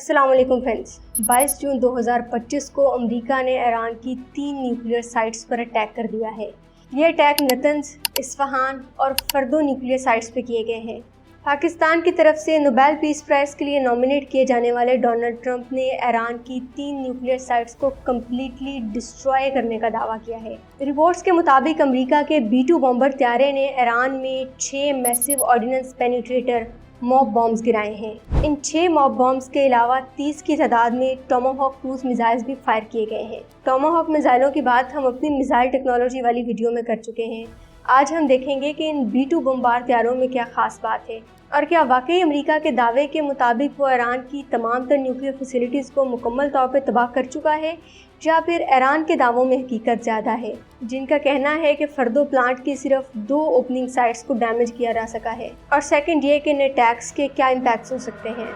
अस्सलाम वालेकुम फ्रेंड्स। 22 जून 2025 को अमेरिका ने ईरान की 3 न्यूक्लियर साइट्स पर अटैक कर दिया है। ये अटैक नतंज, इस्फहान और फर्दो न्यूक्लियर साइट्स पर किए गए हैं। पाकिस्तान की तरफ से नोबेल पीस प्राइज़ के लिए नॉमिनेट किए जाने वाले डोनाल्ड ट्रंप ने ईरान की 3 न्यूक्लियर साइट्स को कम्प्लीटली डिस्ट्रॉय करने का दावा किया है। रिपोर्ट्स के मुताबिक अमेरिका के B-2 बॉम्बर त्यारे ने ईरान में 6 massive ordnance penetrator mob bombs गिराए हैं। इन 6 मॉब बॉम्ब्स के अलावा 30 की तादाद में टोमाहॉक क्रूज मिसाइल्स भी फायर किए गए हैं। टोमाहॉक मिसाइलों की बात हम अपनी मिसाइल टेक्नोलॉजी वाली वीडियो में कर चुके हैं। आज हम देखेंगे कि इन B-2 बमबार त्यारों में क्या खास बात है और क्या वाकई अमेरिका के दावे के मुताबिक वो ईरान की तमाम तर न्यूक्लियर फैसिलिटीज़ को मुकम्मल तौर पर तबाह कर चुका है या फिर ईरान के दावों में हकीकत ज़्यादा है, जिनका कहना है कि फर्दो प्लांट की सिर्फ 2 ओपनिंग साइट्स को डैमेज किया जा सका है। और सेकंड ये कि इन अटैक्स के क्या इम्पैक्ट्स हो सकते हैं।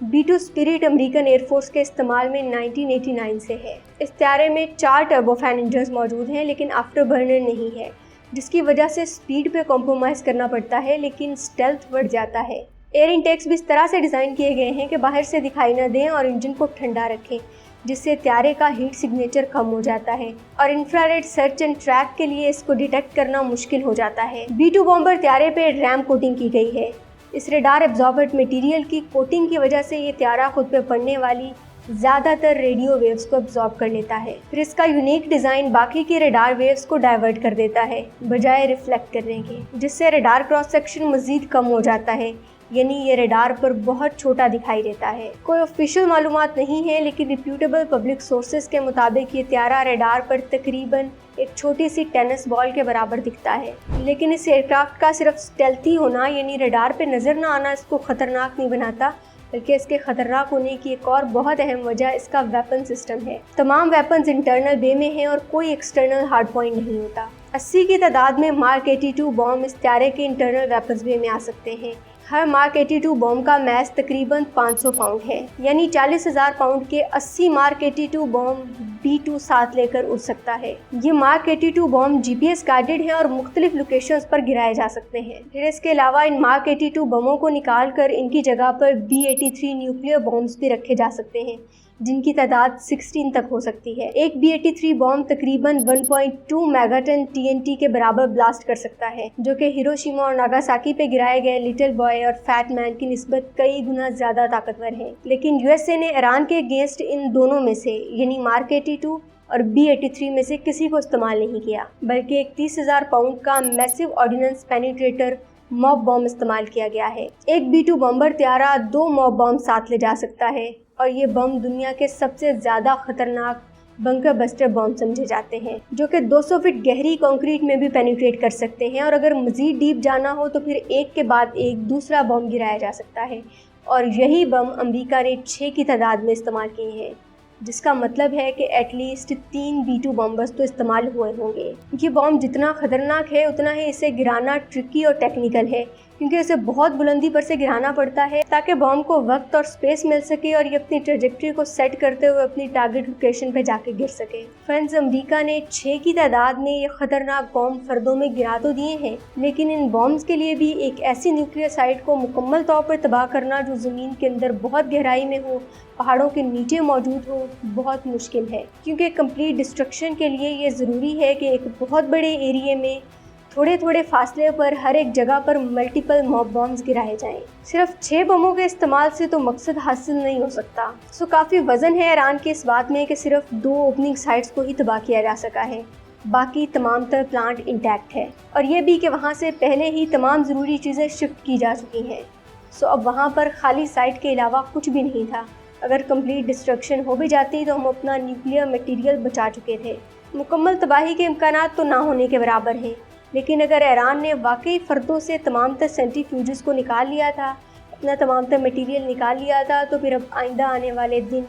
B-2 स्पिरिट अमेरिकन एयरफोर्स के इस्तेमाल में 1989 से है। इस त्यारे में 4 टर्बोफैन इंजन्स मौजूद हैं लेकिन आफ्टर बर्नर नहीं है, जिसकी वजह से स्पीड पे कॉम्प्रोमाइज़ करना पड़ता है लेकिन स्टेल्थ बढ़ जाता है। एयर इनटेक्स भी इस तरह से डिज़ाइन किए गए हैं कि बाहर से दिखाई न दें और इंजन को ठंडा रखें, जिससे त्यारे का हीट सिग्नेचर कम हो जाता है और इंफ्रारेड सर्च एंड ट्रैक के लिए इसको डिटेक्ट करना मुश्किल हो जाता है। B-2 बॉम्बर त्यारे पे रैम कोटिंग की गई है। इस रेडार एब्जॉर्बेंट मटेरियल की कोटिंग की वजह से ये त्यारा खुद पे पड़ने वाली ज़्यादातर रेडियो वेव्स को एब्जॉर्ब कर लेता है। फिर इसका यूनिक डिज़ाइन बाकी के रेडार वेव्स को डाइवर्ट कर देता है बजाय रिफ्लेक्ट करने के, जिससे रेडार क्रॉस सेक्शन मज़ीद कम हो जाता है, यानी ये रेडार पर बहुत छोटा दिखाई देता है। कोई ऑफिशियल मालूमात नहीं है लेकिन रिप्यूटेबल पब्लिक सोर्सेज के मुताबिक ये त्यारा रेडार पर तकरीबन एक छोटी सी टेनिस बॉल के बराबर दिखता है। लेकिन इस एयरक्राफ्ट का सिर्फ स्टेल्थी होना यानी रेडार पे नज़र न आना इसको ख़तरनाक नहीं बनाता, बल्कि इसके खतरनाक होने की एक और बहुत अहम वजह इसका वेपन सिस्टम है। तमाम वेपन्स इंटरनल बे में हैं और कोई एक्सटर्नल हार्ड पॉइंट नहीं होता। 80 की तादाद में मार्क 82 बॉम्ब इस त्यारे के इंटरनल वेपन्स बे में आ सकते हैं। हर मार्क 82 बॉम्ब का मैस तकरीबन 500 पाउंड है, यानी 40,000 पाउंड के 80 मार्क 82 बॉम्ब B-2 साथ लेकर उड़ सकता है। ये मार्क 82 बॉम्ब GPS गाइडेड हैं और मुख्तलिफ लोकेशंस पर गिराए जा सकते हैं। फिर इसके अलावा इन मार्क 82 बमों को निकाल कर इनकी जगह पर B-83 न्यूक्लियर बॉम्ब्स भी रखे जा सकते हैं, जिनकी तादाद 16 तक हो सकती है। एक B-83 बॉम्ब तकरीबन 1.2 मेगाटन TNT के बराबर ब्लास्ट कर सकता है, जो कि हिरोशिमा और नागासाकी पे गिराए गए लिटिल बॉय और फैट मैन की निस्बत कई गुना ज़्यादा ताकतवर है। लेकिन USA ने ईरान के अगेंस्ट इन दोनों में से यानी मार्क 82 और B-83 में से किसी को इस्तेमाल नहीं किया, बल्कि एक 30,000 पाउंड का massive ordnance penetrator mob bomb इस्तेमाल किया गया है। एक B-2 बॉम्बर त्यारा 2 मॉब बॉम्ब साथ ले जा सकता है और ये बम दुनिया के सबसे ज़्यादा खतरनाक बंकर बस्टर बॉम्ब समझे जाते हैं, जो कि 200 फीट गहरी कंक्रीट में भी पेनिट्रेट कर सकते हैं। और अगर मज़ीद डीप जाना हो तो फिर एक के बाद एक दूसरा बम गिराया जा सकता है। और यही बम अमेरिका ने 6 की तादाद में इस्तेमाल किए हैं, जिसका मतलब है कि एटलीस्ट 3 B-2 बॉम्बर्स तो इस्तेमाल हुए होंगे। ये बॉम्ब जितना ख़तरनाक है उतना ही इसे गिराना ट्रिकी और टेक्निकल है, क्योंकि इसे बहुत बुलंदी पर से गिराना पड़ता है ताकि बॉम्ब को वक्त और स्पेस मिल सके और ये अपनी ट्रेजेक्ट्री को सेट करते हुए अपनी टारगेट लोकेशन पर जाके गिर सके। फ्रेंड्स, अमेरिका ने 6 की तादाद में ये खतरनाक बॉम्ब फर्दों में गिरा तो दिए हैं, लेकिन इन बॉम्ब्स के लिए भी एक ऐसी न्यूक्लियर साइट को मुकम्मल तौर पर तबाह करना जो ज़मीन के अंदर बहुत गहराई में हो, पहाड़ों के नीचे मौजूद हो, बहुत मुश्किल है। क्योंकि कंप्लीट डिस्ट्रक्शन के लिए ये ज़रूरी है कि एक बहुत बड़े एरिया में थोड़े थोड़े फासले पर हर एक जगह पर मल्टीपल मॉब बॉम्ब्स गिराए जाएं। सिर्फ 6 बमों के इस्तेमाल से तो मकसद हासिल नहीं हो सकता। सो काफ़ी वजन है ईरान के इस बात में कि सिर्फ 2 ओपनिंग साइट्स को ही तबाह किया जा सका है, बाकी तमाम तर प्लांट इंटैक्ट है। और ये भी कि वहाँ से पहले ही तमाम ज़रूरी चीज़ें शिफ्ट की जा चुकी हैं। सो अब वहाँ पर खाली साइट के अलावा कुछ भी नहीं था। अगर कंप्लीट डिस्ट्रक्शन हो भी जाती तो हम अपना न्यूक्लियर मटेरियल बचा चुके थे। मुकम्मल तबाही के इम्कानात तो ना होने के बराबर हैं, लेकिन अगर ईरान ने वाकई फर्दों से तमाम तर सेंट्रीफ्यूजेस को निकाल लिया था, अपना तमाम तर मटेरियल निकाल लिया था, तो फिर अब आइंदा आने वाले दिन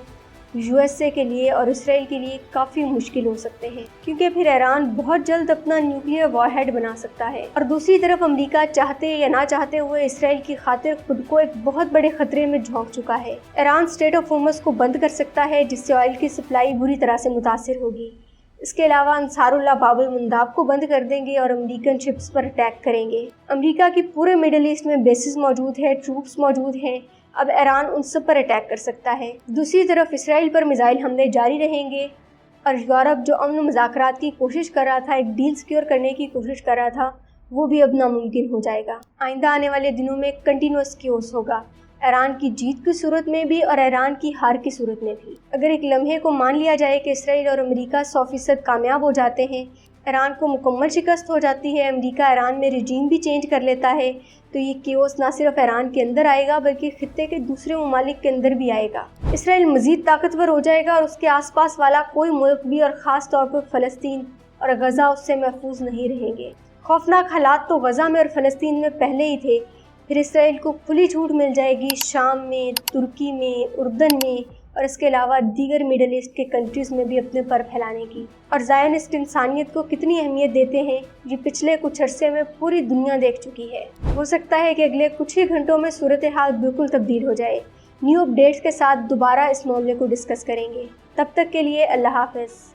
USA के लिए और इसराइल के लिए काफ़ी मुश्किल हो सकते हैं, क्योंकि फिर ईरान बहुत जल्द अपना न्यूक्लियर वॉरहेड बना सकता है। और दूसरी तरफ अमेरिका चाहते या ना चाहते हुए इसराइल की खातिर खुद को एक बहुत बड़े खतरे में झोंक चुका है। ईरान स्ट्रेट ऑफ होर्मुज़ को बंद कर सकता है, जिससे ऑयल की सप्लाई बुरी तरह से मुतासिर होगी। इसके अलावा अंसारुल्लाह बाबुल मुंदाब को बंद कर देंगे और अमेरिकन शिप्स पर अटैक करेंगे। अमेरिका की पूरे मिडिल ईस्ट में बेसिस मौजूद है, ट्रूप्स मौजूद हैं। اب ایران ان سب پر اٹیک کر سکتا ہے۔ دوسری طرف اسرائیل پر میزائل حملے جاری رہیں گے اور یورپ جو امن و مذاکرات کی کوشش کر رہا تھا، ایک ڈیل سیکیور کرنے کی کوشش کر رہا تھا، وہ بھی اب ناممکن ہو جائے گا۔ آئندہ آنے والے دنوں میں کنٹینیوس کیوس ہوگا، ایران کی جیت کی صورت میں بھی اور ایران کی ہار کی صورت میں بھی۔ اگر ایک لمحے کو مان لیا جائے کہ اسرائیل اور امریکہ 100% کامیاب ہو جاتے ہیں، ایران کو مکمل شکست ہو جاتی ہے، امریکہ ایران میں رجیم بھی چینج کر لیتا ہے، تو یہ کیوس نہ صرف ایران کے اندر آئے گا بلکہ خطے کے دوسرے ممالک کے اندر بھی آئے گا۔ اسرائیل مزید طاقتور ہو جائے گا اور اس کے آس پاس والا کوئی ملک بھی، اور خاص طور پر فلسطین اور غزہ، اس سے محفوظ نہیں رہیں گے۔ خوفناک حالات تو غزہ میں اور فلسطین میں پہلے ہی تھے، پھر اسرائیل کو کھلی چھوٹ مل جائے گی شام میں، ترکی میں، اردن میں اور اس کے علاوہ دیگر میڈل ایسٹ کے کنٹریز میں بھی اپنے پر پھیلانے کی۔ اور زائنسٹ انسانیت کو کتنی اہمیت دیتے ہیں، یہ پچھلے کچھ عرصے میں پوری دنیا دیکھ چکی ہے۔ ہو سکتا ہے کہ اگلے کچھ ہی گھنٹوں میں صورتحال بالکل تبدیل ہو جائے۔ نیو اپڈیٹس کے ساتھ دوبارہ اس معاملے کو ڈسکس کریں گے۔ تب تک کے لیے اللہ حافظ۔